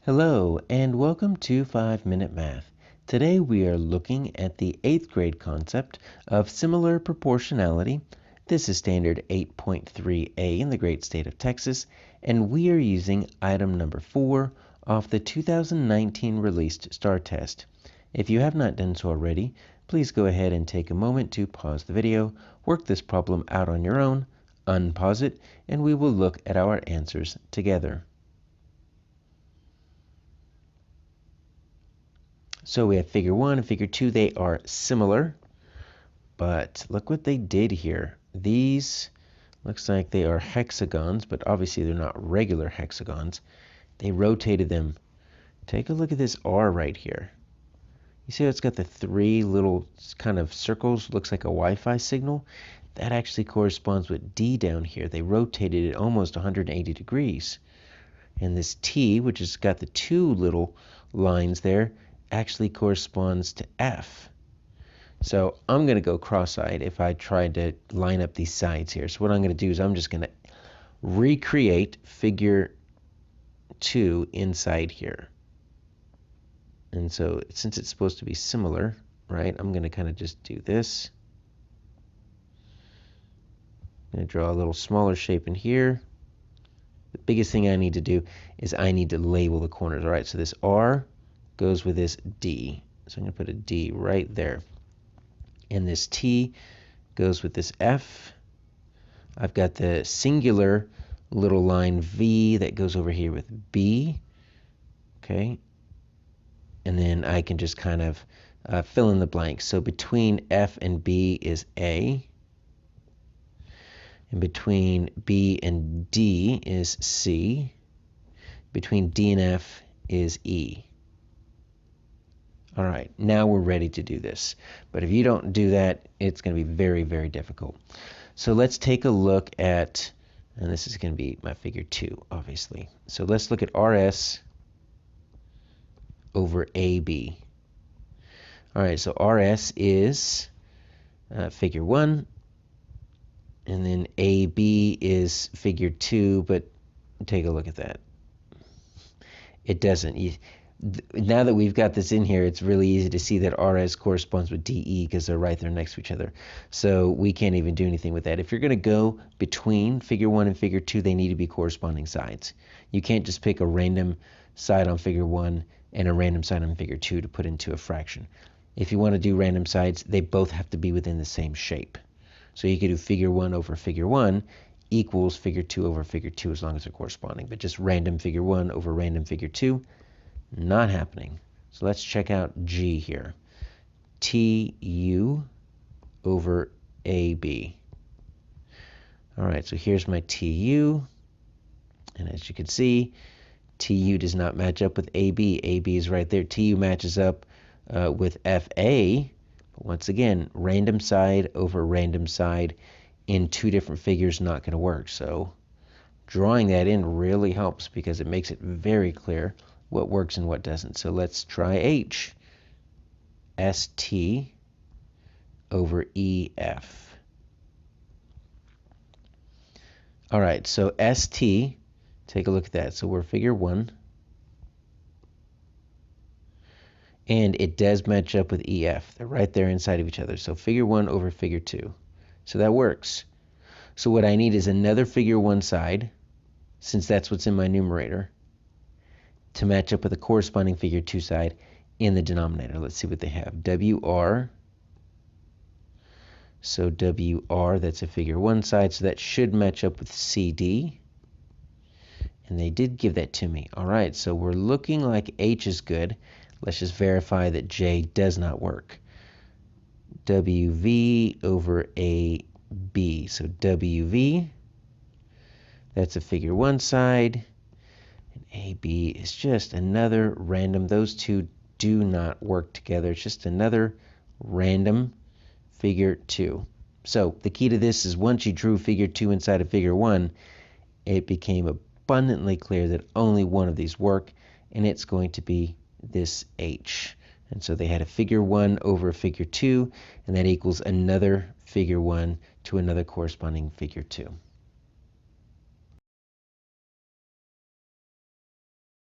Hello and welcome to 5-Minute Math. Today we are looking at the 8th grade concept of similar proportionality. This is standard 8.3a in the great state of Texas, and we are using item number 4 off the 2019 released STAAR test. If you have not done so already, please go ahead and take a moment to pause the video, work this problem out on your own, unpause it, and we will look at our answers together. So we have figure 1 and figure 2. They are similar, but look what they did here. These looks like they are hexagons, but obviously they're not regular hexagons. They rotated them. Take a look at this R right here. You see how it's got the 3 little kind of circles, looks like a Wi-Fi signal? That actually corresponds with D down here. They rotated it almost 180 degrees. And this T, which has got the 2 little lines there, actually corresponds to F. So I'm going to go cross-eyed if I tried to line up these sides here. So what I'm going to do is I'm just going to recreate figure 2 inside here. And so since it's supposed to be similar, right, I'm going to kind of just do this. I'm going to draw a little smaller shape in here. The biggest thing I need to do is I need to label the corners. All right, so this R goes with this D. So I'm going to put a D right there. And this T goes with this F. I've got the singular little line V that goes over here with B. Okay. And then I can just kind of fill in the blanks. So between F and B is A. And between B and D is C. Between D and F is E. All right, now we're ready to do this. But if you don't do that, it's going to be very, very difficult. So let's take a look at, and this is going to be my figure 2, obviously. So let's look at RS over AB. All right, so RS is figure 1, and then AB is figure 2, but take a look at that. It doesn't. Now that we've got this in here, it's really easy to see that RS corresponds with DE because they're right there next to each other. So we can't even do anything with that. If you're going to go between figure 1 and figure 2, they need to be corresponding sides. You can't just pick a random side on figure 1 and a random side on figure 2 to put into a fraction. If you want to do random sides, they both have to be within the same shape. So you could do figure 1 over figure 1 equals figure 2 over figure 2 as long as they're corresponding. But just random figure 1 over random figure 2, not happening. So let's check out G here. TU over AB. All right, so here's my TU. And as you can see, TU does not match up with AB. AB is right there. TU matches up with FA. But once again, random side over random side in 2 different figures, not going to work. So drawing that in really helps because it makes it very clear what works and what doesn't. So let's try H. ST over EF. All right, so ST, take a look at that. So we're figure 1. And it does match up with EF. They're right there inside of each other. So figure 1 over figure 2. So that works. So what I need is another figure 1 side, since that's what's in my numerator, to match up with a corresponding figure 2 side in the denominator. Let's see what they have. WR. So WR, that's a figure 1 side, so that should match up with CD. And they did give that to me. All right, so we're looking like H is good. Let's just verify that J does not work. WV over AB. So WV, that's a figure 1 side. And AB is just another random. Those two do not work together. It's just another random figure 2. So the key to this is once you drew figure 2 inside of figure 1, it became abundantly clear that only one of these work, and it's going to be this H. And so they had a figure 1 over a figure 2, and that equals another figure 1 to another corresponding figure 2.